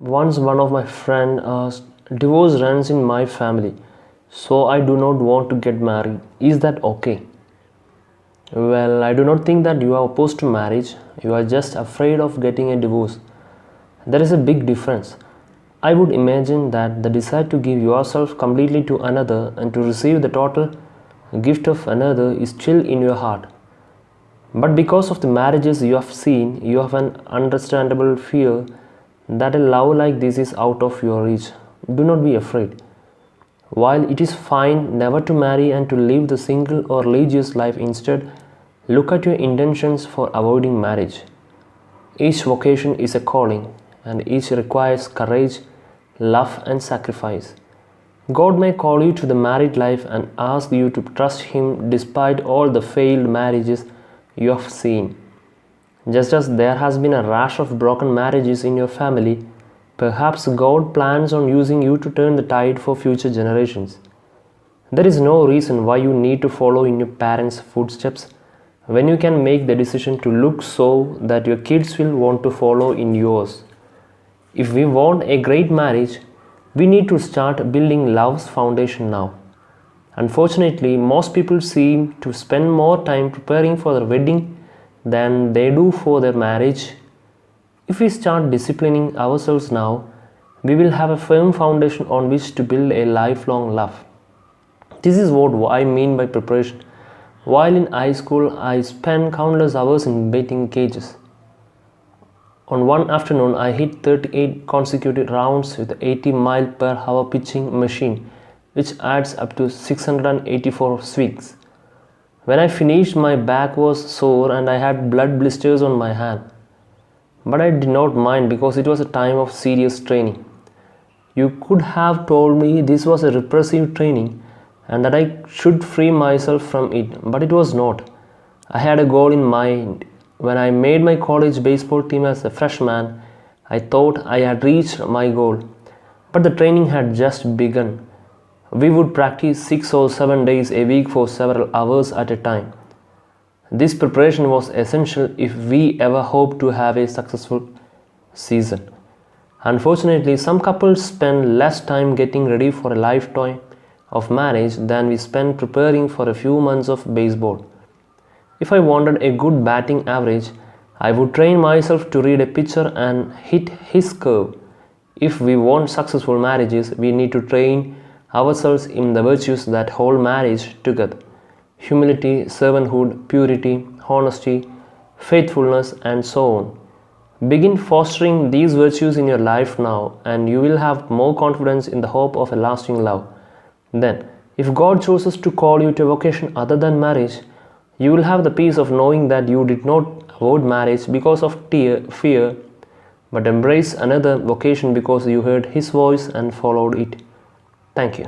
Once one of my friend asked, divorce runs in my family, so I do not want to get married. Is that okay? Well, I do not think that you are opposed to marriage. You are just afraid of getting a divorce. There is a big difference. I would imagine that the desire to give yourself completely to another and to receive the total gift of another is still in your heart. But because of the marriages you have seen, you have an understandable fear that a love like this is out of your reach. Do not be afraid. While it is fine never to marry and to live the single or religious life instead, look at your intentions for avoiding marriage. Each vocation is a calling, and each requires courage, love, and sacrifice. God may call you to the married life and ask you to trust Him despite all the failed marriages you have seen. Just as there has been a rash of broken marriages in your family, perhaps God plans on using you to turn the tide for future generations. There is no reason why you need to follow in your parents' footsteps when you can make the decision to look so that your kids will want to follow in yours. If we want a great marriage, we need to start building love's foundation now. Unfortunately, most people seem to spend more time preparing for their wedding than they do for their marriage. If we start disciplining ourselves now, we will have a firm foundation on which to build a lifelong love. This is what I mean by preparation. While in high school, I spent countless hours in batting cages. On one afternoon, I hit 38 consecutive rounds with an 80-mile-per-hour pitching machine, which adds up to 684 swings. When I finished, my back was sore and I had blood blisters on my hand. But I did not mind because it was a time of serious training. You could have told me this was a repressive training and that I should free myself from it, but it was not. I had a goal in mind. When I made my college baseball team as a freshman, I thought I had reached my goal. But the training had just begun. We would practice 6 or 7 days a week for several hours at a time. This preparation was essential if we ever hoped to have a successful season. Unfortunately, some couples spend less time getting ready for a lifetime of marriage than we spend preparing for a few months of baseball. If I wanted a good batting average, I would train myself to read a pitcher and hit his curve. If we want successful marriages, we need to train ourselves in the virtues that hold marriage together: humility, servanthood, purity, honesty, faithfulness, and so on. Begin fostering these virtues in your life now, and you will have more confidence in the hope of a lasting love. Then, if God chooses to call you to a vocation other than marriage, you will have the peace of knowing that you did not avoid marriage because of fear, but embrace another vocation because you heard His voice and followed it. Thank you.